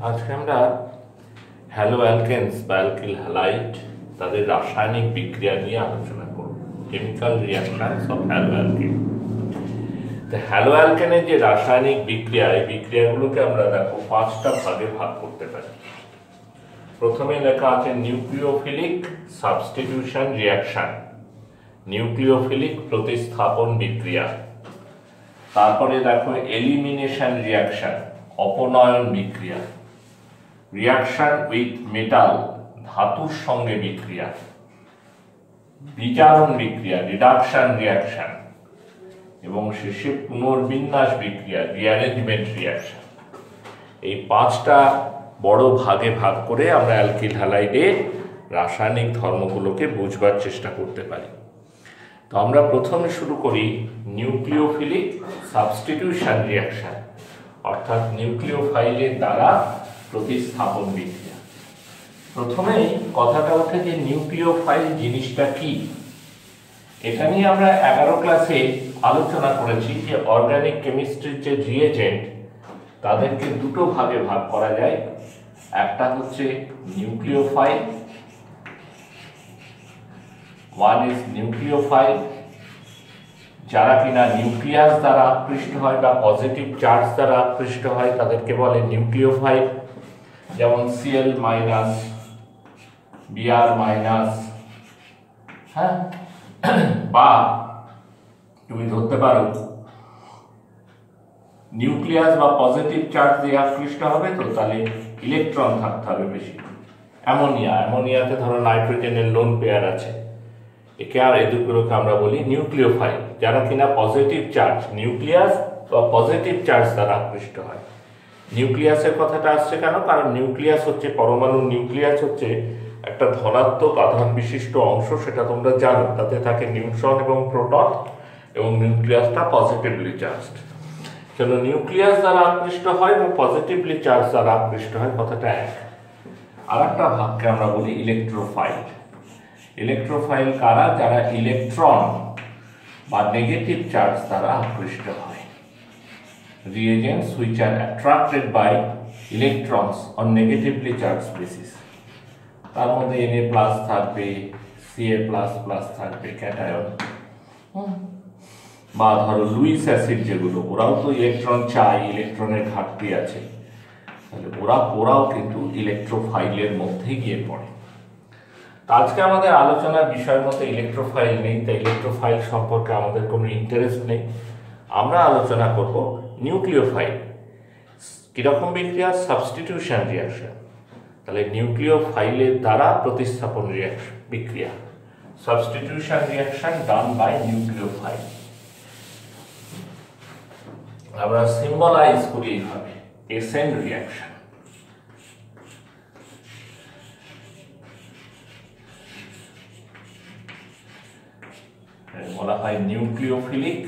আজকে আমরা হ্যালো অ্যালকেনস বা অ্যালকিল হ্যালাইড তাদের রাসায়নিক বিক্রিয়া নিয়ে আলোচনা করব। Chemical reactions of hello alkane. তো হ্যালো অ্যালকেনের যে রাসায়নিক বিক্রিয়া, এই বিক্রিয়াগুলোকে আমরা দেখো 5টা ভাগে ভাগ করতে পারি। প্রথমে লেখা আছে নিউক্লিওফিলিক সাবস্টিটিউশন রিঅ্যাকশন, নিউক্লিওফিলিক প্রতিস্থাপন বিক্রিয়া। তারপরে দেখো এলিমিনেশন রিঅ্যাকশন, অপনয়ন বিক্রিয়া। রিঅ্যাকশন উইথ মেটাল, ধাতুর সঙ্গে বিক্রিয়া। বিজারণ বিক্রিয়া, রিডাকশন রিঅ্যাকশন। এবং শেষে পুনর্বিন্যাস বিক্রিয়া, রিঅ্যারেঞ্জমেন্ট রিঅ্যাকশন। এই 5টা বড় ভাগে ভাগ করে আমরা অ্যালকিল হ্যালাইডে রাসায়নিক ধর্মগুলোকে বুঝবার চেষ্টা করতে পারি। তো আমরা প্রথমে শুরু করি নিউক্লিওফিলিক সাবস্টিটিউশন রিঅ্যাকশন, অর্থাৎ নিউক্লিওফাইলের দ্বারা প্রতিস্থাপন বিক্রিয়া। প্রথমেই কথাটা ওঠে যে নিউক্লিওফাইল জিনিসটা কি। এটা নিয়ে আমরা 11 ক্লাসে আলোচনা করেছি যে অর্গানিক কেমিস্ট্রির যে রিএজেন্ট তাদেরকে দুটো ভাগে ভাগ করা যায়। একটা হচ্ছে নিউক্লিওফাইল, ওয়ান ইজ নিউক্লিওফাইল, যারা কিনা নিউক্লিয়াস দ্বারা আকৃষ্ট হয় বা পজিটিভ চার্জ দ্বারা আকৃষ্ট হয় তাদেরকে বলে নিউক্লিওফাইল। যেমন Cl মাইনাস, Br মাইনাস, হ্যাঁ, বা তুমি ধরতে পারো নিউক্লিয়াস বা পজিটিভ চার্জ দিয়ে আকৃষ্ট হবে, তো তাহলে ইলেকট্রন থাকতে হবে বেশি। অ্যামোনিয়াতে ধরো নাইট্রোজেনের লোন পেয়ার আছে, একে আর এই দুটোকে আমরা বলি নিউক্লিওফাইল, যারা কিনা পজিটিভ চার্জ, নিউক্লিয়াস বা পজিটিভ চার্জ দ্বারা আকৃষ্ট হয়। নিউক্লিয়াসের কথাটা আসছে কেন? কারণ নিউক্লিয়াস হচ্ছে পরমাণু, নিউক্লিয়াস হচ্ছে একটা ধনাত্মক আধান বিশিষ্ট অংশ, সেটা তোমরা জানো। তাতে থাকে নিউট্রন এবং প্রোটন, এবং নিউক্লিয়াসটা পজিটিভলি চার্জড। কেন নিউক্লিয়াস দ্বারা আকৃষ্ট হয় বা পজিটিভলি চার্জ দ্বারা আকৃষ্ট হয়, কথাটা এক। আর একটা ভাগকে আমরা বলি ইলেকট্রোফাইল। ইলেকট্রোফাইল কারা? যারা ইলেকট্রন বা নেগেটিভ চার্জ দ্বারা আকৃষ্ট হয়। Reagents which are attracted by electrons on negatively charged species, তার মধ্যে Na+ থাকবে, Ca++ থাকবে ক্যাটায়ন, বা ধরো লুইস অ্যাসিড যেগুলো, ওরাও তো ইলেকট্রন চায়, ইলেকট্রনের ঘাটতি আছে, তাহলে ওরাও কিন্তু ইলেকট্রোফাইলের মধ্যে গিয়ে পড়ে। আজকে আমাদের আলোচনার বিষয়ের মধ্যে ইলেকট্রোফাইল নেই, তাই ইলেকট্রোফাইল সম্পর্কে আমাদের কোনো ইন্টারেস্ট নেই। আমরা আলোচনা করব নিউক্লিওফাইল। কিরকম বিক্রিয়া? Substitution reaction. তাহলে নিউক্লিওফাইলের দ্বারা প্রতিস্থাপন রিঅ্যাকশন বিক্রিয়া, substitution reaction done by nucleophile. আমরা সিম্বলাইজ করি এইভাবে, এসএন রিঅ্যাকশন। বলা হয় nucleophilic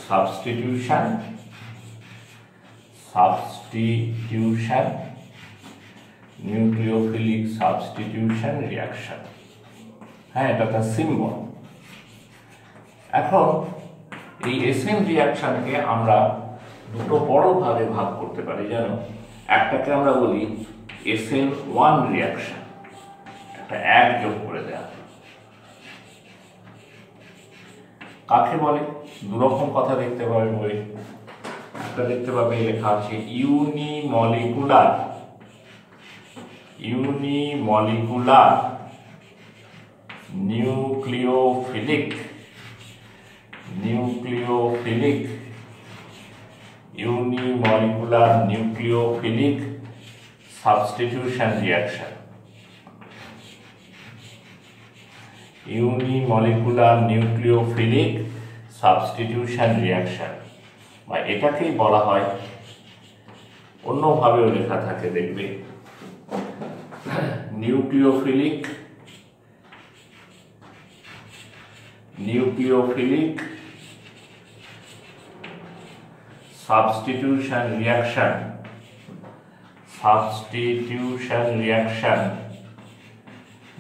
substitution nucleophilic substitution reaction. হ্যাঁ, এটা তার সিম্বল। এখন এই এসএন রিঅ্যাকশনকে আমরা দুটো বড় ভাগে ভাগ করতে পারি, জানো। একটাকে আমরা বলি SN1 রিঅ্যাকশন, একটা এক যোগ করে দেওয়া। কাকে বলে? দুরকম কথা দেখতে পাবে বই। একটা দেখতে পাবে লেখা আছে unimolecular nucleophilic unimolecular nucleophilic substitution reaction. Unimolecular nucleophilic substitution reaction, বা এটাকেই বলা হয়, অন্যভাবেও লেখা থাকে দেখবে, nucleophilic substitution reaction,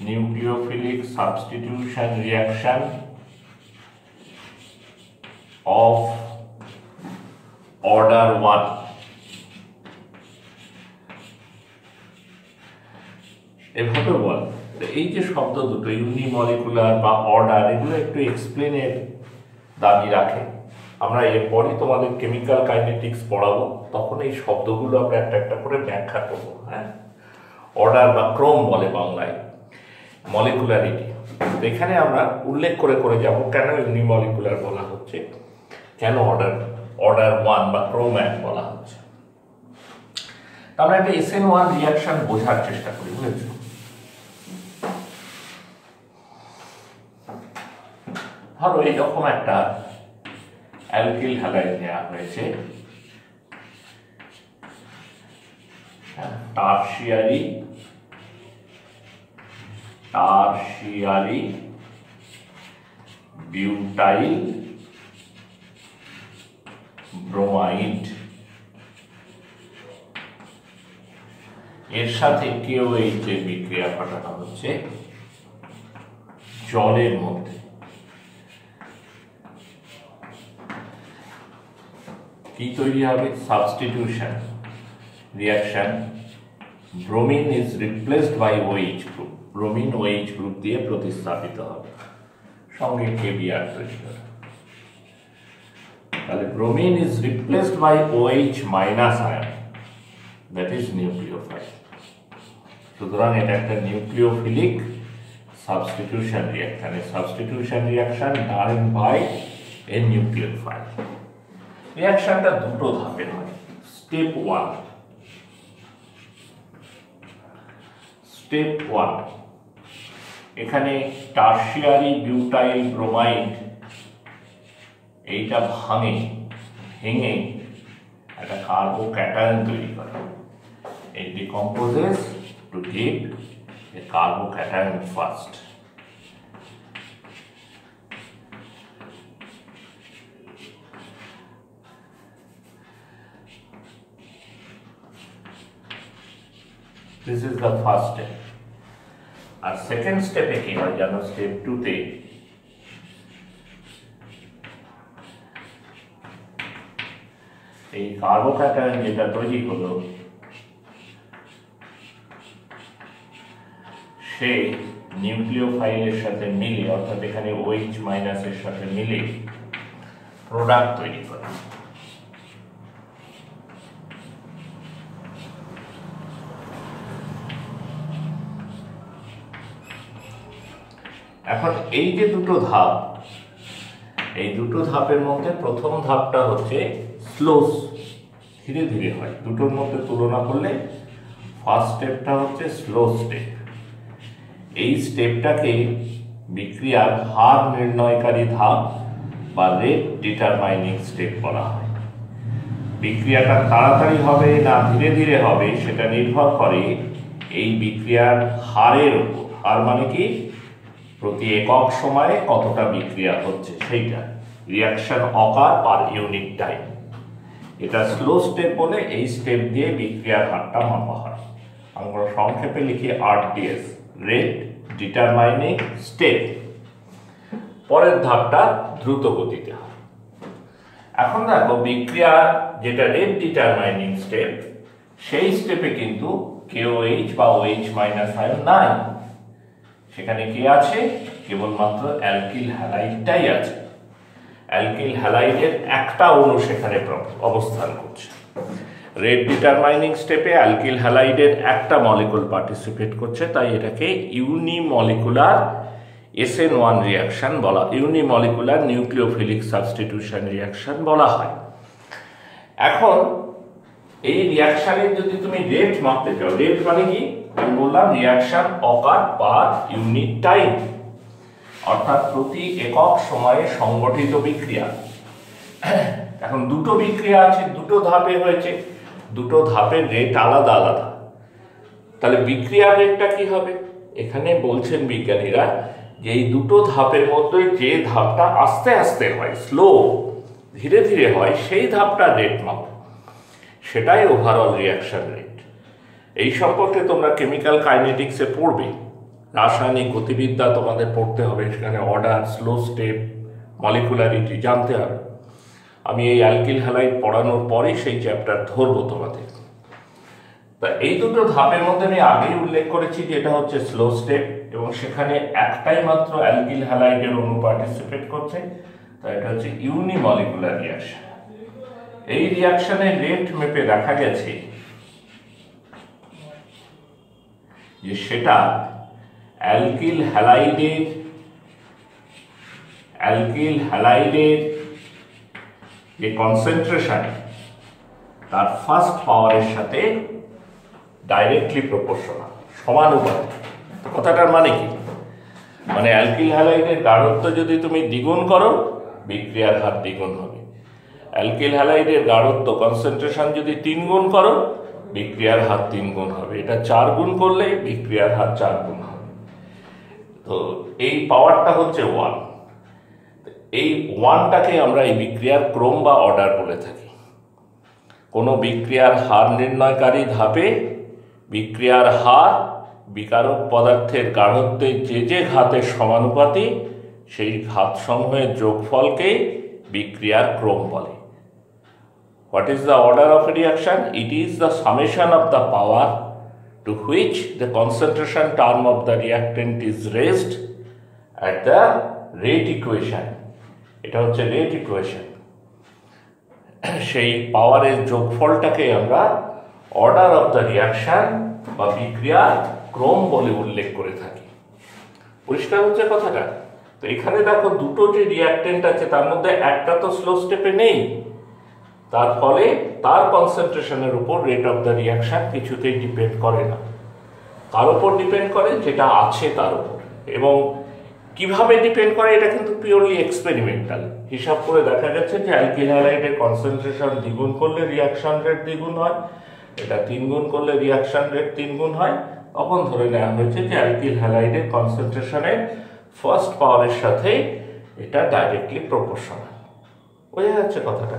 nucleophilic substitution reaction of order 1। এভাবে বল, এই যে শব্দ দুটো ইউনিমলিকুলার বা অর্ডার, এগুলো একটু এক্সপ্লেনের দাবি রাখে। আমরা এরপরে তোমাদের কেমিক্যাল কাইনেটিক্স পড়াবো, তখন এই শব্দগুলো আমরা একটা একটা করে ব্যাখ্যা করবো। হ্যাঁ, অর্ডার বা ক্রম বলে বাংলায়, মলিকুলারিটি। এখানে আমরা উল্লেখ করে করে যাব কেন ইউনিমলিকুলার বলা হচ্ছে, কেন অর্ডার 1 বা ক্রম 1 বলা হচ্ছে। আমরা একটা SN1 রিঅ্যাকশন বোঝার চেষ্টা করি, বুঝেছো? ধরো এইরকম একটা অ্যালকিল হ্যালাইড নেওয়া হয়েছে, টারশিয়ারি বিউটাইল ব্রোমাইড, এর সাথে KOH এর বিক্রিয়া ঘটানো হচ্ছে জলের মধ্যে। কি তৈরি হবে? Substitution reaction. Bromine is replaced by OH group, bromine OH group দিয়ে প্রতিস্থাপিত হবে, সঙ্গে KBr তৈরি হবে। তাহলে bromine is replaced by OH minus ion, that is nucleophile. সুতরাং এটা একটা নিউক্লিওফিলিক সাবস্টিটিউশন রিঅ্যাকশন। এই substitution reaction done by a nucleophile. রিঅ্যাকশনটা দুটো ধাপের হয়। স্টেপ 1, এখানে টারশিয়ারি বিউটাইল ব্রোমাইড এইটা ভেঙে একটা কার্বোক্যাটায়ন তৈরি করে। It decomposes to give a carbocation first. This is the first step. আর সেকেন্ড স্টেপে কি হয় জানো? স্টেপ 2 তে এই কার্বোক্যাটায়ন যেটা তৈরি হলো সে নিউক্লিওফাইলের সাথে মিলে, অর্থাৎ এখানে OH মাইনাসের সাথে মিলে প্রোডাক্ট তৈরি করে। এখন এই যে দুটো ধাপ, এই দুটো ধাপের মধ্যে প্রথম ধাপটা হচ্ছে স্লো, ধীরে ধীরে হয়। দুটোর মধ্যে তুলনা করলে ফার্স্ট স্টেপটা হচ্ছে স্লো স্টেপ। এই স্টেপটাকে বিক্রিয়ার হার নির্ণয়কারী ধাপ বা রেট ডিটারমাইনিং স্টেপ বলা হয়। বিক্রিয়াটা তাড়াতাড়ি হবে না ধীরে ধীরে হবে সেটা নির্ভর করে এই বিক্রিয়ার হারের উপর। হার মানে কি? প্রতি একক সময়ে কতটা বিক্রিয়া হচ্ছে সেইটা, রিঅ্যাকশন অকার পার ইউনিট টাইম। এটা স্লো স্টেপ বলে এই স্টেপ দিয়ে বিক্রিয়ার হারটা মাপা হয়। আমরা সংক্ষেপে লিখি RDS, রেট ডিটারমাইনিং স্টেপ। পরের ধাপটা দ্রুত গতিতে হয়। এখন দেখো বিক্রিয়ার যেটা রেট ডিটারমাইনিং স্টেপ, সেই স্টেপে কিন্তু KOH বা OH মাইনাস আয়ন নাই। সেখানে কি আছে? কেবলমাত্র অ্যালকিল হ্যালাইডটাই আছে। অ্যালকিল হ্যালাইডের একটা অণু সেখানে অবস্থান করছে। রেট ডিটারমাইনিং স্টেপে অ্যালকিল হ্যালাইডের একটা মলিকুল পার্টিসিপেট করছে, তাই এটাকে ইউনিমলিকুলার SN1 রিঅ্যাকশন বলা, ইউনিমলিকুলার নিউক্লিওফিলিক সাবস্টিটিউশন রিঅ্যাকশন বলা হয়। এখন এই রিঅ্যাকশনের যদি তুমি রেট মাপতে চাও, রেট মানে কি? আমি বললাম রিঅ্যাকশন অকার পার ইউনিট টাইম, অর্থাৎ প্রতি একক সময়ে সংগঠিত বিক্রিয়া। এখন দুটো বিক্রিয়া আছে, দুটো ধাপে হয়েছে, দুটো ধাপের রেট আলাদা আলাদা। তাহলে বিক্রিয়ার রেটটা কি হবে? এখানে বলছেন বিজ্ঞানীরা যে এই দুটো ধাপের মধ্যে যে ধাপটা আস্তে আস্তে হয়, স্লো, ধীরে ধীরে হয়, সেই ধাপটা রেট মাপ, সেটাই ওভারঅল রিঅ্যাকশন রেট। এই সম্পর্কে তোমরা কেমিক্যাল কাইনেটিক্সে পড়বে, রাসায়নিক গতিবিদ্যা তোমাদের পড়তে হবে, সেখানে অর্ডার, স্লো স্টেপ, মলিকুলারিটি জানতে হবে। আমি এই অ্যালকিল হ্যালাইড পড়ানোর পরেই সেই চ্যাপ্টার ধরবো তোমাদের। তা এই দুটো ধাপের মধ্যে আমি আগেই উল্লেখ করেছি যে এটা হচ্ছে স্লো স্টেপ এবং সেখানে একটাই মাত্র অ্যালকিল হ্যালাইডের অণু পার্টিসিপেট করছে, তা এটা হচ্ছে ইউনিমলিকুলার রিয়াকশন। এই রিয়াকশনের রেট মেপে দেখা গেছে যে সেটা অ্যালকিল হ্যালাইডের যে কনসেন্ট্রেশন তার ফার্স্ট পাওয়ারের সাথে ডাইরেক্টলি প্রপোর্শনাল, সমানুপাতিক। তো কথাটার মানে কি? মানে অ্যালকিল হ্যালাইডের গাঢ়ত্ব যদি তুমি দ্বিগুণ করো, বিক্রিয়ার হার দ্বিগুণ হবে। অ্যালকিল হ্যালাইডের গাঢ়ত্ব কনসেন্ট্রেশন যদি 3 গুণ করো, বিক্রিয়ার হার 3 গুণ হবে। এটা 4 গুণ করলে বিক্রিয়ার হার 4 গুণ হবে। তো এই পাওয়ারটা হচ্ছে 1। এই 1টাকে আমরা এই বিক্রিয়ার ক্রম বা অর্ডার বলে থাকি। কোনো বিক্রিয়ার হার নির্ণয়কারী ধাপে বিক্রিয়ার হার বিকারক পদার্থের গাঢ়ত্বের যে ঘাতের সমানুপাতিক, সেই ঘাতসমূহের যোগফলকে বিক্রিয়ার ক্রম বলে। What is the order of a reaction? It is the summation of the power to which the concentration term of the reactant is raised at the rate equation. এটা হচ্ছে রেট ইকুয়েশন। সেই পাওয়ারের যোগফলটাকে আমরা অর্ডার অফ দ্য রিয়াকশন বা বিক্রিয়ার ক্রম বলে উল্লেখ করে থাকি। পরিষ্কার হচ্ছে কথাটা? তো এখানে দেখো দুটো যে রিয়াক্টেন্ট আছে তার মধ্যে একটা তো স্লো স্টেপে নেই, তার ফলে তার কনসেন্ট্রেশনের উপর রেট অফ দ্য রিয়াকশন কিছুতেই ডিপেন্ড করে না। কার উপর ডিপেন্ড করে? যেটা আছে তার উপর। এবং কিভাবে ডিপেন্ড করে এটা কিন্তু পিওরলি এক্সপেরিমেন্টাল। হিসাব করে দেখা গেছে যে অ্যালকিল হ্যালাইডের কনসেন্ট্রেশন দ্বিগুণ করলে রিয়াকশন রেট দ্বিগুণ হয়, এটা 3 গুণ করলে রিয়াকশন রেট 3 গুণ হয়। তখন ধরে নেওয়া হয়েছে যে অ্যালকিল হ্যালাইডের কনসেন্ট্রেশনের ফার্স্ট পাওয়ারের সাথে এটা ডাইরেক্টলি প্রপোর্শনাল। বোঝা যাচ্ছে কথাটা?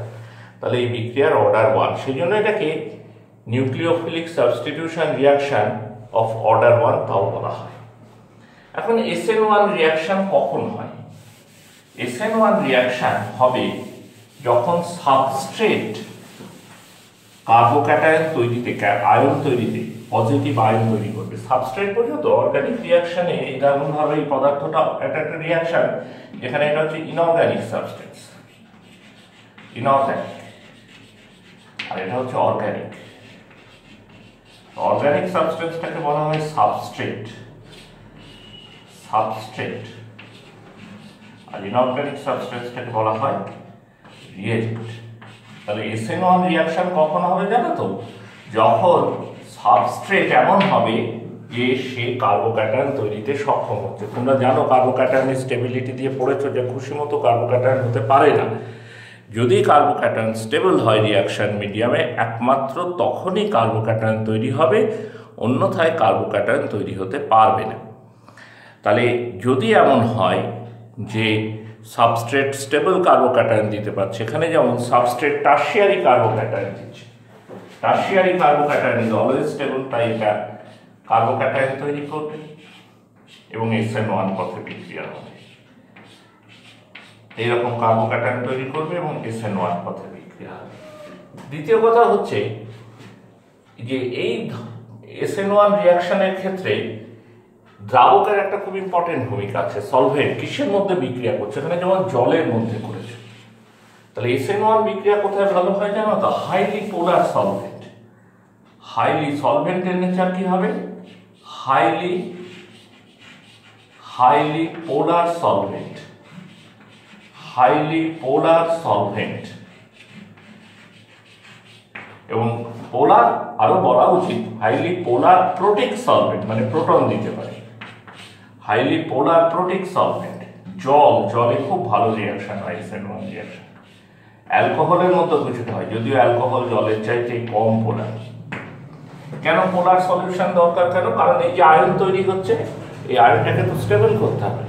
তাহলে এই বিক্রিয়ার অর্ডার 1, সেই জন্য এটাকে nucleophilic substitution reaction of order 1 তাও বলা হয়। এখন SN1 রিয়াকশন কখন হয়? SN1 রিয়াকশন হবে যখন সাবস্ট্রেট কার্বোক্যাটায়ন তৈরিতে, আয়ন তৈরিতে পজিটিভ আয়ন তৈরি করবে। সাবস্ট্রেট পর্যন্ত অর্গানিক রিয়াকশনে এটা এমনভাবে এই পদার্থটা একটা রিয়াকশন যেখানে এটা হচ্ছে ইনঅর্গানিক সাবস্টেন্স, ইনঅর্গানিক, আর এটা হচ্ছে অর্গানিক। অর্গানিক সাবস্টেন্সটাকে বলা হয় সাবস্ট্রেট, আর ইনঅর্গানিক সাবস্টেন্সটাকে বলা হয় রিয়েজেন্ট। তাহলে SN1 রিয়াকশন কখন হবে জানো তো? যখন সাবস্ট্রেট এমন হবে যে সে কার্বোক্যাটায়ন তৈরিতে সক্ষম হচ্ছে। তোমরা জানো কার্বোক্যাটায়নের স্টেবিলিটি দিয়ে পড়েছো যে খুশি মতো কার্বোক্যাটায়ন হতে পারে না। যদি কার্বোক্যাটায়ন স্টেবল হয় রিয়াকশন মিডিয়ামে, একমাত্র তখনই কার্বোক্যাটায়ন তৈরি হবে, অন্যথায় কার্বোক্যাটায়ন তৈরি হতে পারবে না। তাহলে যদি এমন হয় যে সাবস্ট্রেট স্টেবল কার্বোক্যাটায়ন দিতে পারছে, এখানে যেমন সাবস্ট্রেট টারশিয়ারি কার্বোক্যাটায়ন দিচ্ছে, tertiary carbocation is always stable, তাই এটা কার্বোক্যাটায়ন তৈরি করবে এবং SN1 পথে বিক্রিয়া হবে। এইরকম কার্বোক্যাটায়ন তৈরি করবে এবং SN1 পথে বিক্রিয়া হবে। দ্বিতীয় কথা হচ্ছে যে এই SN1 রিয়াকশনের ক্ষেত্রে দ্রাবকের একটা খুব ইম্পর্টেন্ট ভূমিকা আছে। সলভেন্ট কিসের মধ্যে বিক্রিয়া করছে? এখানে যেমন জলের মধ্যে করেছে। তাহলে SN1 বিক্রিয়া কোথায় ভালো হয় জানো তো? হাইলি পোলার সলভেন্ট। হাইলি সলভেন্টের নেচার কি হবে? হাইলি পোলার সলভেন্ট, হাইলি পোলার সলভেন্ট। এবং পোলার আরো বলা উচিত হাইলি পোলার প্রোটিক সলভেন্ট, মানে প্রোটন দিতে পারে। হাইলি পোলার প্রোটিক সলভেন্ট। জলে খুব ভালো রিয়াকশন হয় SN1 রিয়াকশন। অ্যালকোহলের মতো কিছুটা হয়, যদিও অ্যালকোহল জলের চাইতে কম পোলার। কেন পোলার সলিউশন দরকার? কেন? কারণ এই যে আয়ন তৈরি হচ্ছে, এই আয়নটাকে তো স্টেবল করতে হবে।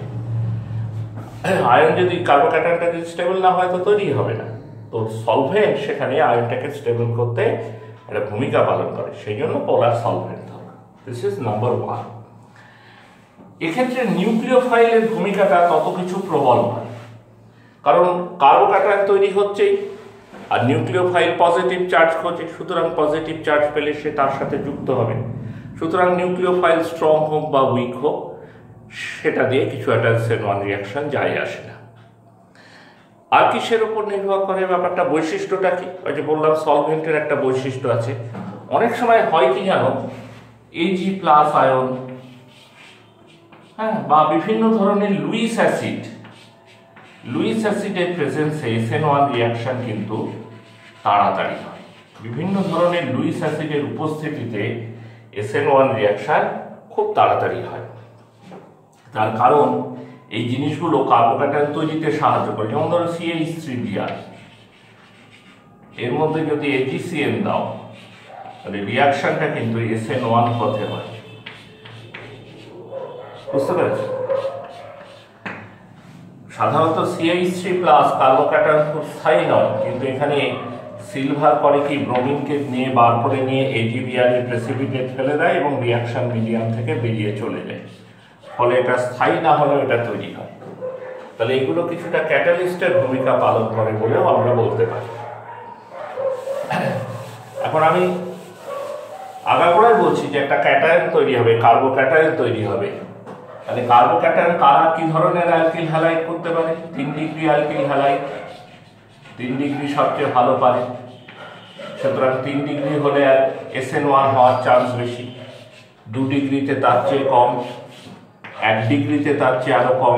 আয়ন যদি কার্বোক্যাটায়নটা যদি স্টেবল না হয় তো তৈরি হবে না। তো সলভেন্ট সেখানে আয়নটাকে স্টেবল করতে একটা ভূমিকা পালন করে, সেই জন্য পোলার সলভেন্ট দরকার। This is number 1। এক্ষেত্রে নিউক্লিওফাইলের ভূমিকাটা তত কিছু প্রবল নয়, কারণ কার্বোক্যাটায়ন তৈরি হচ্ছেই, আর নিউক্লিওফাইল পজিটিভ চার্জ খোঁজে, সুতরাং পজিটিভ চার্জ পেলে সে তার সাথে যুক্ত হবে। সুতরাং নিউক্লিওফাইল স্ট্রং হোক বা উইক হোক, সেটা দিয়ে কিছু একটা SN1 রিয়াকশন যায় আসে না। আর কিসের উপর নির্ভর করে ব্যাপারটা? বৈশিষ্ট্যটা কি? ওই যে বললাম সলভেন্টের একটা বৈশিষ্ট্য আছে। অনেক সময় হয় কি জানো, Ag+ আয়ন, হ্যাঁ, বা বিভিন্ন ধরনের লুইস অ্যাসিডের প্রেজেন্সে SN1 রিয়াকশন কিন্তু তাড়াতাড়ি হয়। বিভিন্ন ধরনের লুইস অ্যাসিডের উপস্থিতিতে SN1 রিয়াকশন খুব তাড়াতাড়ি হয়। তার কারণ এই জিনিসগুলো কার্বোক্যাটায়ন তৈরিতে সাহায্য করে। যেমন ধরো CH3Br, এর মধ্যে যদি AgCN দাও তাহলে রিয়াকশনটা কিন্তু SN1 পথে হয়। বুঝতে পেরেছ? সাধারণত CH3+ কার্বোক্যাটায়ন খুব স্থায়ী নয়, কিন্তু এখানে সিলভার করে কি, ব্রোমিনকে নিয়ে বার করে নিয়ে AgBr এর প্রেসিপিটেট ফেলে দেয় এবং রিয়াকশন মিডিয়াম থেকে বেরিয়ে চলে যায়, ফলে এটা স্থায়ী না হলেও এটা তৈরি হয়। তাহলে এগুলো কিছুটা ক্যাটালিস্টের ভূমিকা পালন করে বলেও আমরা বলতে পারি। এখন আমি আগাগোড়ায় বলছি যে একটা ক্যাটায়ন তৈরি হবে, কার্বোক্যাটায়ন তৈরি হবে। তাহলে কার্বোক্যাটায়ন কারা কি ধরনের অ্যালকিল হ্যালাইড করতে পারে? 3 ডিগ্রি অ্যালকিল হ্যালাইড, 3 ডিগ্রি সবচেয়ে ভালো পারে। সুতরাং 3 ডিগ্রি হলে SN1 হওয়ার চান্স বেশি, 2 ডিগ্রিতে তার চেয়ে কম, 1 ডিগ্রিতে তার চেয়ে আরো কম,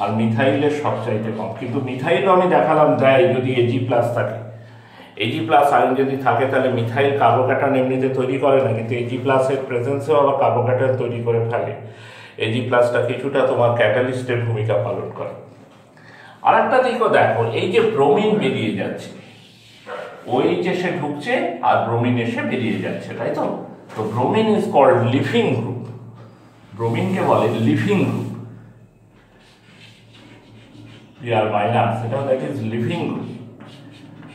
আর মিথাইলের সবচাইতে কম। কিন্তু মিথাইলও আমি দেখালাম দেয় যদি Ag+ থাকে। Ag+ আয়ন যদি থাকে তাহলে মিথাইল কার্বোক্যাটায়ন এমনিতে তৈরি করে না, কিন্তু Ag+ এর প্রেজেন্সেও আবার কার্বোক্যাটায়ন তৈরি করে ফেলে। Ag+টা কিছুটা তোমার ক্যাটালিস্টের ভূমিকা পালন করে। আর একটা দিকও দেখো, এই যে ব্রোমিন বেরিয়ে যাচ্ছে, OH এসে ঢুকছে আর ব্রোমিন এসে বেরিয়ে যাচ্ছে, তাই তো? তো bromine is called leaving group. ব্রোমিনকে বলে লিভিং গ্রুপ। Br- সেটা দ্যাট ইজ লিভিং গ্রুপ,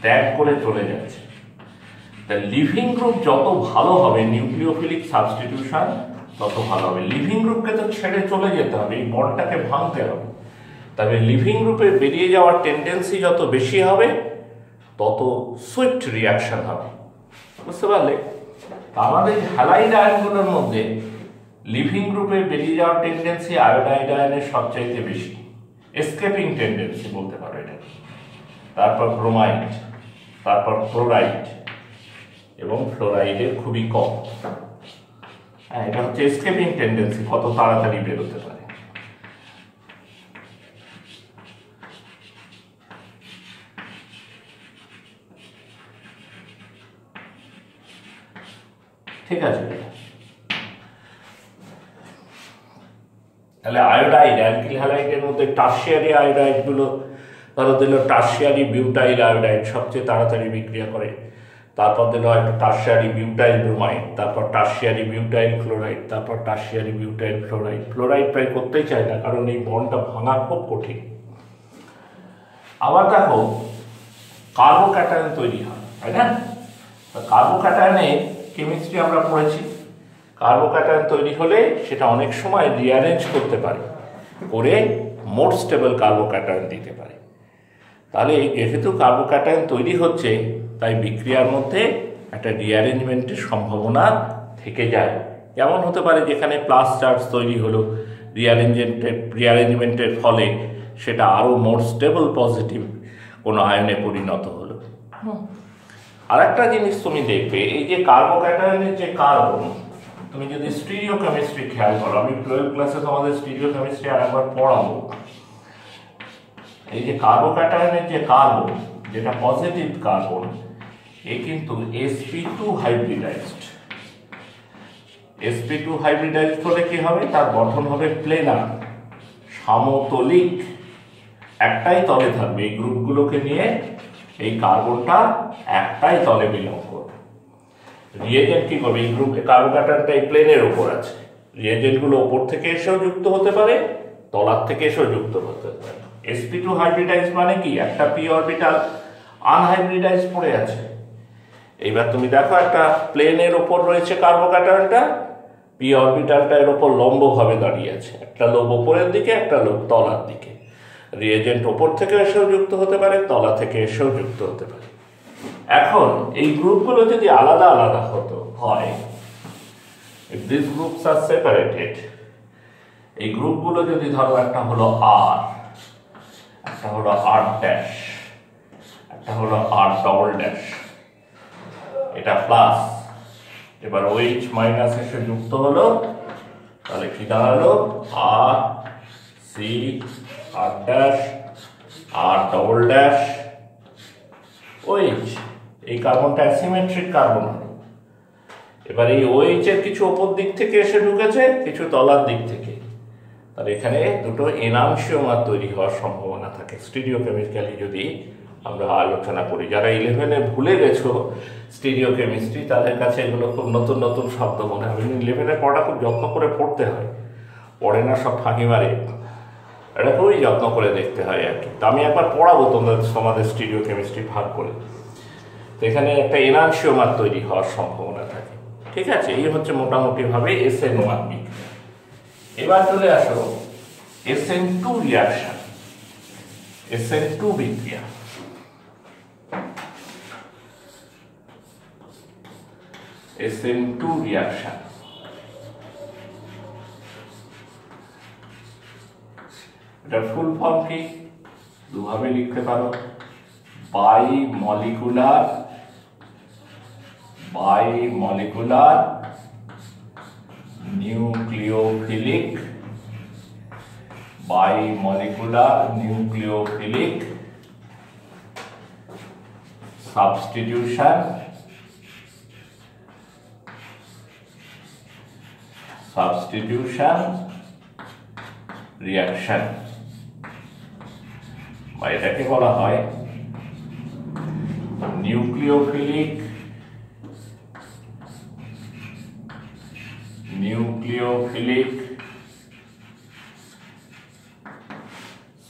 ত্যাগ করে চলে যাচ্ছে। তা লিভিং গ্রুপ যত ভালো হবে, নিউক্লিওফিলিক সাবস্টিটিউশন তত ভালো হবে। লিভিং গ্রুপকে তো ছেড়ে চলে যেতে হবে, এই বন্ডটাকে ভাঙতে হবে। তবে লিভিং গ্রুপে বেরিয়ে যাওয়ার টেন্ডেন্সি যত বেশি হবে তত সুইফট রিয়াকশন হবে। বুঝতে পারলে? আমাদের হ্যালাইড আয়নগুলোর মধ্যে লিভিং গ্রুপে বেরিয়ে যাওয়ার টেন্ডেন্সি আয়োডাইড আয়নের সবচাইতে বেশি, এসকেপিং টেন্ডেন্সি বলতে পারো এটা। তারপর ব্রোমাইড, তারপর ক্লোরাইড, এবং ফ্লোরাইডের খুবই কম। হ্যাঁ, এটা হচ্ছে এসকেপিং টেন্ডেন্সি, কত তাড়াতাড়ি বেরোতে পারে। ঠিক আছে? তাহলে আয়োডাইড, অ্যালকিল হ্যালাইডের মধ্যে টারশিয়ারি আয়োডাইড গুলো ধরো দিল টারশিয়ারি বিউটাইল আয়োডাইড সবচেয়ে তাড়াতাড়ি বিক্রিয়া করে। তারপর দিল একটা টারশিয়ারি বিউটাইল ব্রোমাইড, তারপর টারশিয়ারি বিউটাইল ক্লোরাইড, তারপর টারশিয়ারি বিউটাইল ফ্লোরাইড। ফ্লোরাইড প্রায় করতেই চায় না, কারণ এই বন্ডটা ভাঙা খুব কঠিন। আবার দেখো কার্বোক্যাটায়ন তৈরি হয়, তাই না? কার্বোক্যাটায়নে কেমিস্ট্রি আমরা পড়েছি। কার্বোক্যাটায়ন তৈরি হলে সেটা অনেক সময় রিঅ্যারেঞ্জ করতে পারে, করে মোর স্টেবল কার্বোক্যাটায়ন দিতে পারে। তাহলে যেহেতু কার্বোক্যাটায়ন তৈরি হচ্ছে, তাই বিক্রিয়ার মধ্যে একটা রিঅ্যারেঞ্জমেন্টের সম্ভাবনা থেকে যায়। যেমন হতে পারে যেখানে প্লাস চার্জ তৈরি হলো, রিঅ্যারেঞ্জমেন্টের ফলে সেটা আরও মোর স্টেবল পজিটিভ কোনো আয়নে পরিণত হলো। আর একটা জিনিস তুমি দেখবে, এই যে কার্বোক্যাটায়নের যে কার্বন, তুমি যদি স্টিরিও কেমিস্ট্রি খেয়াল করো, আমি 12 ক্লাসে তোমাদের স্টিরিও কেমিস্ট্রি আর একবার পড়াবো। এই যে কার্বোক্যাটায়নের যে কার্বন, যেটা পজিটিভ কার্বন, এ কিন্তু sp2 হাইব্রিডাইজড। sp2 হাইব্রিডাইজড হলে কি হবে? তার গঠন হবে প্লেনার, সমতলিক, একটাই তলে থাকবে। এই গ্রুপগুলোকে নিয়ে এই কার্বনটা একটাই তলে বিলং করবে। রিয়েজেন্ট কি করবে? এই গ্রুপ কার্বোক্যাটায়নটা এই প্লেনের উপর আছে, রিয়েজেন্টগুলো ওপর থেকে এসেও যুক্ত হতে পারে, তলার থেকে এসেও যুক্ত হতে পারে। sp2 হাইব্রিডাইজ মানে কি? একটা p অরবিটাল আনহাইব্রিডাইজ পড়ে আছে। এইবার তুমি দেখো একটা প্লেনের ওপর রয়েছে কার্বোক্যাটায়নটা, p অরবিটালটা এর ওপর লম্বভাবে দাঁড়িয়ে আছে, একটা লোব ওপরের দিকে, একটা লোব তলার দিকে। রিয়েজেন্ট ওপর থেকে এসেও যুক্ত হতে পারে, তলা থেকে এসেও যুক্ত হতে পারে। এখন এই গ্রুপগুলো যদি আলাদা আলাদা হতো হয়, if these groups are separated, এই গ্রুপগুলো যদি ধরো একটা হলো আর, একটা হলো আর ড্যাশ, একটা হলো আর ডবল ড্যাশ, এটা প্লাস, এবার OH মাইনাস এসে যুক্ত হলো, তাহলে কি দাঁড়ালো আর সি আর ড্যাশ আর ডবল ড্যাশ OH। এই কার্বনটা অ্যাসিমেট্রিক কার্বন। এবার এই OH এর কিছু ওপর দিক থেকে এসে ঢুকেছে, কিছু তলার দিক থেকে, তাহলে এখানে দুটো এনানসিওমার তৈরি হওয়ার সম্ভাবনা থাকে স্টিরিওকেমিক্যালি যদি আমরা আলোচনা করি। যারা 11-এ ভুলে গেছো স্টিরিওকেমিস্ট্রি, তাদের কাছে এগুলো খুব নতুন নতুন শব্দ মনে হবে। 11-এর পড়া খুব যত্ন করে পড়তে হয়, পড়ে না সব ফাঁকি মারে, এটা খুবই যত্ন করে দেখতে হয় আর কি। তো আমি একবার পড়াবো তোমাদের স্টিরিওকেমিস্ট্রি ভাগ করে। তো এখানে একটা এনানসিওমার তৈরি হওয়ার সম্ভাবনা থাকে, ঠিক আছে। এই হচ্ছে মোটামুটি ভাবে SN1 বিক্রিয়া। এবার চলে আসো SN2 রিয়াকশন, SN2 বিক্রিয়া। SN2 রিয়াকশন, এটা ফুল ফর্ম কি দুভাবে লিখতে পারো, bimolecular nucleophilic substitution reaction, বা এটাকে বলা হয় nucleophilic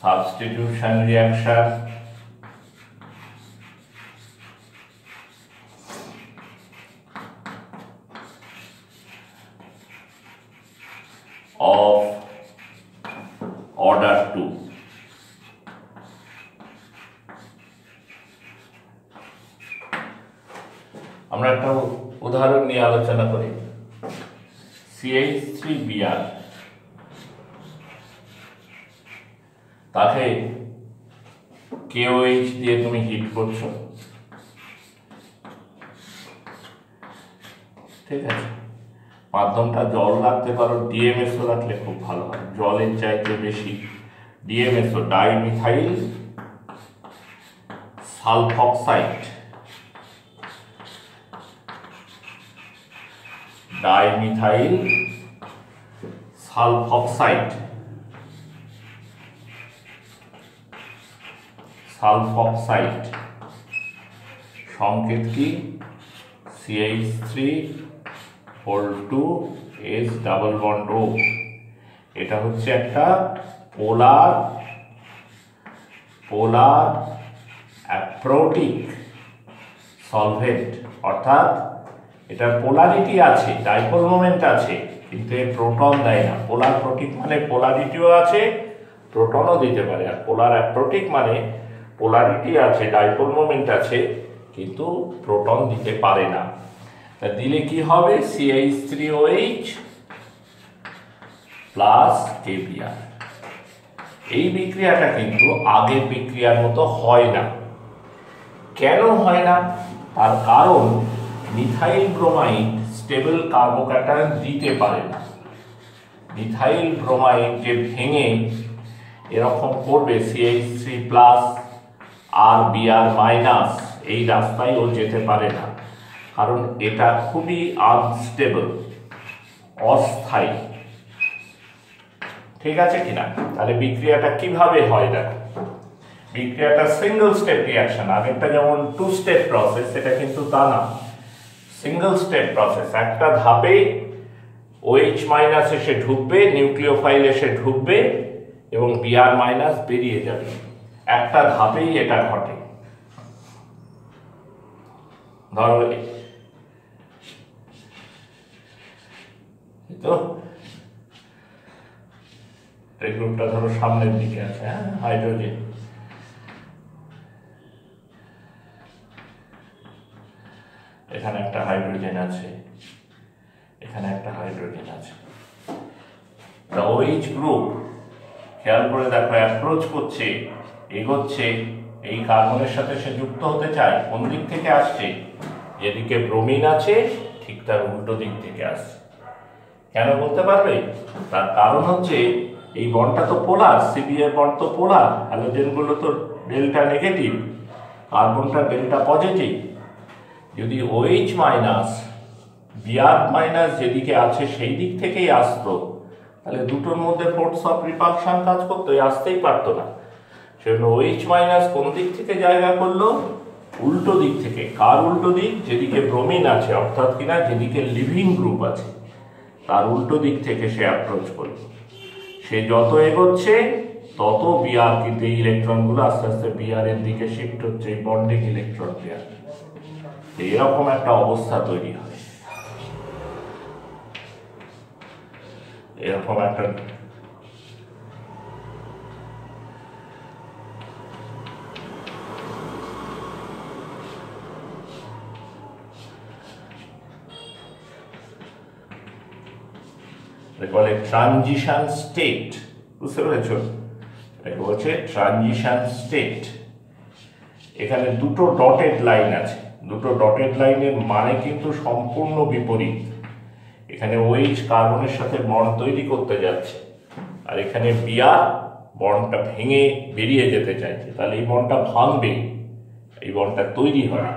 substitution reaction of order 2। আমরা একটা উদাহরণ নিয়ে আলোচনা করি। CH3Br, তাকে KOH দিয়ে তুমি হিট করছো, ঠিক আছে। মাধ্যমটা জল রাখতে পারো, DMSO রাখলে খুব ভালো হয়, জলের চাইতে বেশি DMSO, dimethyl sulphoxide, dimethyl sulphoxide, সংকেত কি CH3 H double bond O। এটা হচ্ছে একটা পোলার অ্যাপ্রোটিক সলভেন্ট, অর্থাৎ এটার পোলারিটি আছে, ডাইপোল মোমেন্ট আছে, কিন্তু এর প্রোটন দেয় না। পোলার প্রোটিক মানে পোলারিটিও আছে, প্রোটনও দিতে পারে, আর পোলার অ্যাপ্রোটিক মানে পোলারিটি আছে, ডাইপোল মোমেন্ট আছে, কিন্তু প্রোটন দিতে পারে না। তা দিলে কি হবে CH3OH প্লাস KBr। এই বিক্রিয়াটা কিন্তু আগের বিক্রিয়ার মতো হয় না। কেন হয় না? তার কারণ মিথাইল ব্রোমাইড স্টেবল কার্বোক্যাটায়ন দিতে পারে না। মিথাইল ব্রোমাইড যে ভেঙে এরকম করবে CH3 প্লাস আর Br মাইনাস, এই রাস্তায় ও যেতে পারে না, কারণ এটা খুবই আনস্টেবল, অস্থায়ী, ঠিক আছে কিনা। তাহলে বিক্রিয়াটা কিভাবে হয় দেখো। বিক্রিয়াটা সিঙ্গেল স্টেপ রিয়াকশন, আগেরটা যেমন 2 স্টেপ প্রসেস, এটা কিন্তু তা না, সিঙ্গেল স্টেপ প্রসেস। একটা ধাপে OH মাইনাস এসে ঢুকবে, নিউক্লিওফাইল এসে ঢুকবে এবং Br মাইনাস বেরিয়ে যাবে, একটা ধাপেই এটা ঘটে। ধরো তো এই গ্রুপটা ধরো সামনের দিকে আছে, হ্যাঁ, হাইড্রোজেন, এখানে একটা হাইড্রোজেন আছে, এখানে একটা হাইড্রোজেন আছে। OH গ্রুপ খেয়াল করে দেখো অ্যাপ্রোচ করছে, এগোচ্ছে, এই কার্বনের সাথে সে যুক্ত হতে চায়। কোন দিক থেকে আসছে? যেদিকে ব্রোমিন আছে ঠিক তার উল্টো দিক থেকে আসছে। কেন বলতে পারবে? তার কারণ হচ্ছে এই বন্ডটা তো পোলার, CB-এর বন্ড তো পোলার, হ্যালোজেনগুলো তো ডেল্টা নেগেটিভ, কার্বনটা ডেল্টা পজিটিভ। যদি OH মাইনাস Br মাইনাস যেদিকে আছে সেই দিক থেকেই আসতো, তাহলে দুটোর মধ্যে ফোর্স অফ রিপালশন কাজ করতো, আসতেই পারতো না। সেজন্য OH মাইনাস কোন দিক থেকে জায়গা করলো? উল্টো দিক থেকে। কার উল্টো দিক? যেদিকে ব্রোমিন আছে, অর্থাৎ কিনা যেদিকে লিভিং গ্রুপ আছে তার উল্টো দিক থেকে সে অ্যাপ্রোচ করলো। সে যত এগোচ্ছে তত Br কিন্তু এই ইলেকট্রনগুলো আস্তে আস্তে Br এর দিকে শিফট হচ্ছে, এই বন্ডিং ইলেকট্রন পেয়ার। এরকম একটা অবস্থা তৈরি হয়, এরকম একটা বলে ট্রানজিশন স্টেট। বুঝতে পেরেছ? এটাকে বলছে ট্রানজিশন স্টেট। এখানে দুটো ডটেড লাইন আছে, দুটো ডটেড লাইনের মানে কিন্তু সম্পূর্ণ বিপরীত। এখানে OH কার্বনের সাথে বন্ড তৈরি করতে যাচ্ছে, আর এখানে Br বন্ডটা ভেঙে বেরিয়ে যেতে চাইছে। তাহলে এই বন্ডটা ভাঙবে, এই বন্ডটা তৈরি হয়।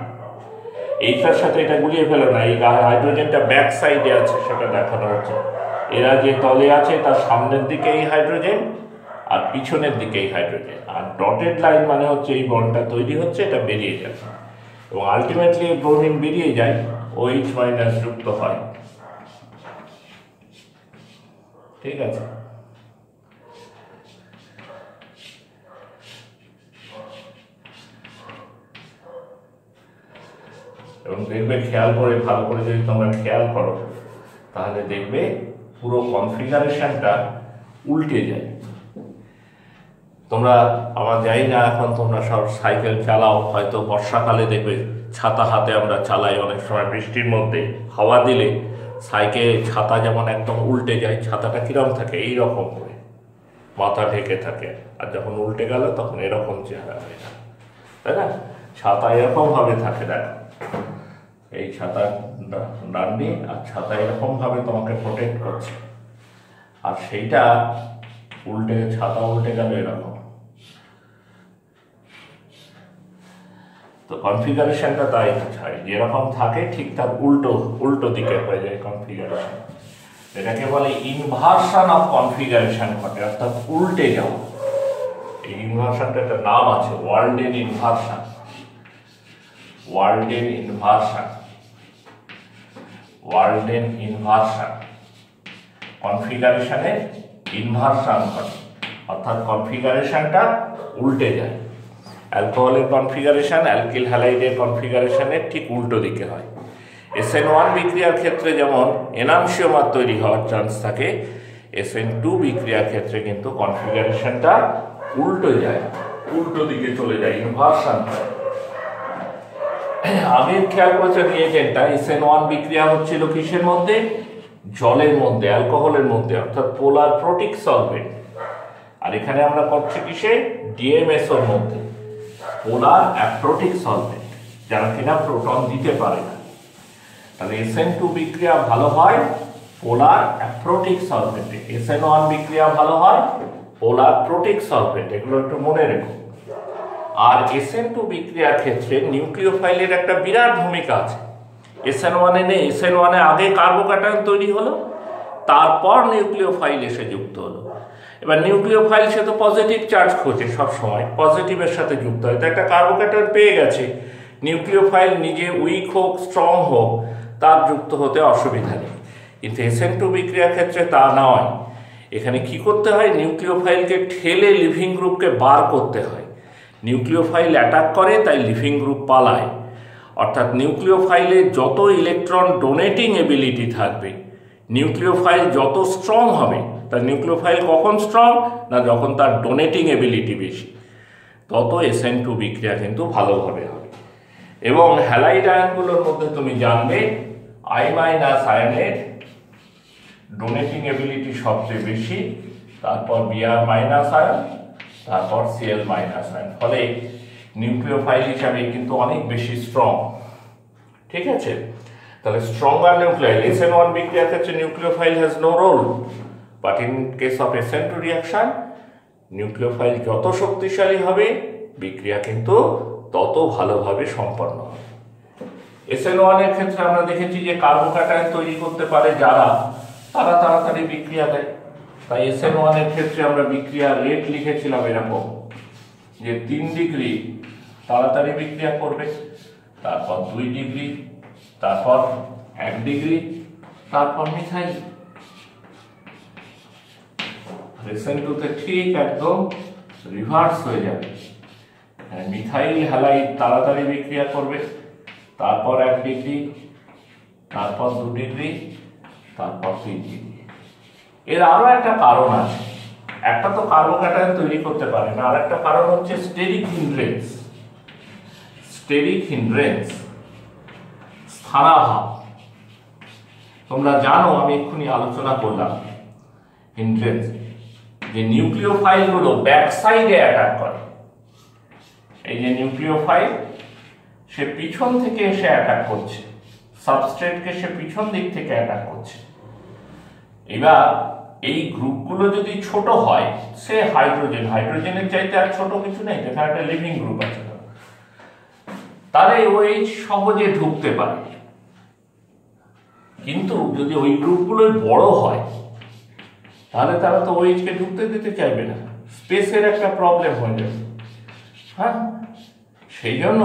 এইটার সাথে এটা গুলিয়ে ফেলো না, এই হাইড্রোজেনটা ব্যাক সাইডে আছে সেটা দেখানো হচ্ছে। এরা যে তলে আছে তার সামনের দিকে এই হাইড্রোজেন আর পিছনের দিকে এই হাইড্রোজেন, আর ডটেড লাইন মানে হচ্ছে এই বন্ডটা তৈরি হচ্ছে, এটা বেরিয়ে যাচ্ছে এবং আলটিমেটলি ব্রোমিন বেরিয়ে যায়, OH মাইনাস যুক্ত হয়। ঠিক আছে? এবং দেখবে খেয়াল করে, ভালো করে যদি তোমরা খেয়াল করো তাহলে দেখবে পুরো কনফিগারেশনটা উল্টে যায়। তোমরা, আমার জানি না এখন তোমরা সব সাইকেল চালাও, হয়তো বর্ষাকালে দেখবে ছাতা হাতে আমরা চালাই, অনেক সময় বৃষ্টির মধ্যে হাওয়া দিলে সাইকেল ছাতা যেমন একদম উল্টে যায়, ছাতাটা কিরকম থাকে এইরকম করে মাথা ঢেকে থাকে, আর যখন উল্টে গেল তখন এরকম চেহারা হয়ে যায়, তাই না? ছাতা এরকম ভাবে থাকে, দেখো এই ছাতা ডান্ডি আর ছাতা এরকম ভাবে তোমাকে প্রোটেক্ট করছে, আর সেইটা উল্টে, ছাতা উল্টে গেল এরকম। তো কনফিগারেশনটা তাই হয়, যেরকম থাকে ঠিক তার উল্টো দিকে হয়ে যায় কনফিগারেশন। এটাকে বলে ইনভার্সন অফ কনফিগারেশন ঘটে, অর্থাৎ উল্টে যাওয়া। এই ইনভার্সনটা একটা নাম আছে, Walden inversion. Walden inversion, Walden inversion, কনফিগারেশনের ইনভার্সন ঘটে, অর্থাৎ কনফিগারেশনটা উল্টে যায়। অ্যালকোহলের কনফিগারেশন অ্যালকিল হ্যালাইডের কনফিগারেশনের ঠিক উল্টো দিকে হয়। SN1 বিক্রিয়ার ক্ষেত্রে যেমন এনানসিওমার তৈরি হওয়ার চান্স থাকে, SN2 বিক্রিয়ার ক্ষেত্রে কিন্তু কনফিগারেশনটা উল্টো যায়, উল্টো দিকে চলে যায়, ইনভার্সন হয়। আগের খেয়াল করেছে রিয়েজেন্টটা, SN1 বিক্রিয়া হচ্ছিল কিসের মধ্যে? জলের মধ্যে, অ্যালকোহলের মধ্যে, অর্থাৎ পোলার প্রোটিক সলভেন্ট। আর এখানে আমরা করছি কিসে? DMSOর মধ্যে, পোলার অ্যাপ্রোটিক সলভেন্ট, যারা কিনা প্রোটন দিতে পারে না। তাহলে SN2 বিক্রিয়া ভালো হয় পোলার অ্যাপ্রোটিক সলভেন্টে, SN1 বিক্রিয়া ভালো হয় পোলার প্রোটিক সলভেন্ট, এগুলো একটু মনে রেখো। আর SN2 বিক্রিয়ার ক্ষেত্রে নিউক্লিওফাইলের একটা বিরাট ভূমিকা আছে। SN1 নেই, SN1 আগে কার্বোক্যাটায়ন তৈরি হলো, তারপর নিউক্লিওফাইল এসে যুক্ত হলো। এবার নিউক্লিওফাইল সে তো পজিটিভ চার্জ খোঁজে, সব সময় পজিটিভের সাথে যুক্ত হয়, তো একটা কার্বোক্যাটায়ন পেয়ে গেছে, নিউক্লিওফাইল নিজে উইক হোক স্ট্রং হোক তার যুক্ত হতে অসুবিধা নেই। কিন্তু SN2 বিক্রিয়ার ক্ষেত্রে তা নয়, এখানে কি করতে হয়? নিউক্লিওফাইলকে ঠেলে লিভিং গ্রুপকে বার করতে হয়। নিউক্লিওফাইল অ্যাটাক করে, তাই লিভিং গ্রুপ পালায়। অর্থাৎ নিউক্লিওফাইলে যত ইলেকট্রন ডোনেটিং এবিলিটি থাকবে, নিউক্লিওফাইল যত স্ট্রং হবে, তার নিউক্লিওফাইল কখন স্ট্রং? না যখন তার ডোনেটিং এবিলিটি বেশি, তত SN2 বিক্রিয়া কিন্তু ভালোভাবে হবে। এবং হ্যালাইড আয়নগুলোর মধ্যে তুমি জানবে I- আয়নের ডোনেটিং এবিলিটি সবচেয়ে বেশি, তারপর Br- আয়ন, তারপর Cl- আয়ন। ফলে নিউক্লিওফাইল হিসাবে কিন্তু অনেক বেশি স্ট্রং। ঠিক আছে, তাহলে স্ট্রঙ্গার নিউক্লিয়ার SN1 বিক্রিয়ার ক্ষেত্রে nucleophile has no role, but in case of SN2 reaction nucleophile যত শক্তিশালী হবে বিক্রিয়া কিন্তু তত ভালোভাবে সম্পন্ন হবে। SN1 এর ক্ষেত্রে আমরা দেখেছি যে কার্বোক্যাটায়ন তৈরি করতে পারে যারা, তারা তাড়াতাড়ি বিক্রিয়া দেয়। তাই SN1 এর ক্ষেত্রে আমরা বিক্রিয়া রেট লিখেছিলাম এরকম যে 3 ডিগ্রি তাড়াতাড়ি বিক্রিয়া করবে, তারপর 2 ডিগ্রি, তারপর 1 ডিগ্রি, তারপর মিথাইল। SN2 তে ঠিক একদম রিভার্স হয়ে যাবে, মিথাইল হ্যালাইড তাড়াতাড়ি বিক্রিয়া করবে, তারপর 1 ডিগ্রি, তারপর 2 ডিগ্রি, তারপর 3 ডিগ্রি। এর আরো একটা কারণ আছে, একটা তো কার্বোক্যাটায়ন তৈরি করতে পারে না, আর একটা কারণ হচ্ছে স্টেরিক হিন্ড্রেন্স। স্টেরিক হিন্ড্রেন্স, স্থানাভাব। তোমরা জানো, আমি এক্ষুনি আলোচনা করলাম হিন্ড্রেন্স, যে নিউক্লিওফাইল গুলো ব্যাক সাইডে অ্যাটাক করে। এই যে নিউক্লিওফাইল, সে পিছন থেকে এসে অ্যাটাক করছে, সাবস্ট্রেটকে সে পিছন দিক থেকে অ্যাটাক করছে। এবার এই গ্রুপগুলো যদি ছোট হয়, সে হাইড্রোজেনের চাইতে আর ছোট কিছু নেই, যেখানে একটা লিভিং গ্রুপ আছে, তাহলে OH সহজে ঢুকতে পারে। কিন্তু যদি ওই গ্রুপগুলো বড় হয় তাহলে তারা তো OH কে ঢুকতে দিতে চাইবে না, স্পেসের একটা প্রবলেম হয়ে যাবে। হ্যাঁ, সেই জন্য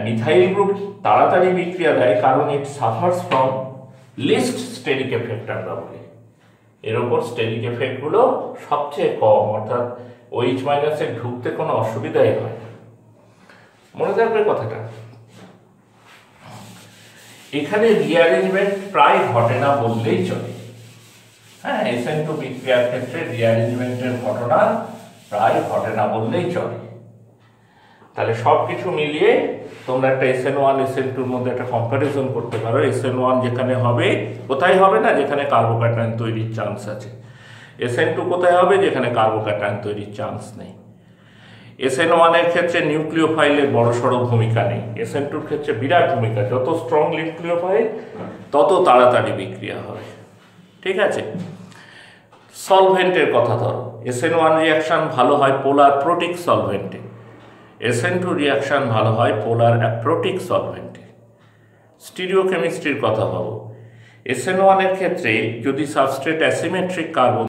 মিথাইল গ্রুপ তাড়াতাড়ি বিক্রিয়া দেয়, কারণ it suffers from least steric effect আমরা বলি। এর ওপর স্টেরিক এফেক্ট গুলো সবচেয়ে কম, অর্থাৎ OH- এর ঢুকতে কোনো অসুবিধাই হয় না। মনে থাকবে কথাটা। এখানে রিঅ্যারেঞ্জমেন্ট প্রায় ঘটে না বললেই চলে। হ্যাঁ, SN2 বিক্রিয়ার ক্ষেত্রে রিঅ্যারেঞ্জমেন্টের ঘটনা প্রায় ঘটে না বললেই চলে। তাহলে সবকিছু মিলিয়ে তোমরা একটা SN1 SN2 এর মধ্যে একটা কম্পারিজন করতে পারো। SN1 যেখানে হবে, কোথায় হবে না, যেখানে কার্বোক্যাটায়ন তৈরির চান্স আছে। SN2 কোথায় হবে, যেখানে কার্বোক্যাটায়ন তৈরির চান্স নেই। SN1 এর ক্ষেত্রে নিউক্লিওফাইলের বড়সড় ভূমিকা নেই, SN2 এর ক্ষেত্রে বিরাট ভূমিকা। যত স্ট্রং নিউক্লিওফাইল তত তাড়াতাড়ি বিক্রিয়া হবে। ঠিক আছে, সলভেন্টের কথা ধরো, SN1 রিয়াকশন ভালো হয় পোলার প্রোটিক সলভেন্টে, SN2 রিয়াকশন ভালো হয় পোলার অ্যাপ্রোটিক সলভেন্টে। স্টিরিওকেমিস্ট্রির কথা ভাবো, SN1 এর ক্ষেত্রে যদি সাবস্ট্রেট অ্যাসিমেট্রিক কার্বন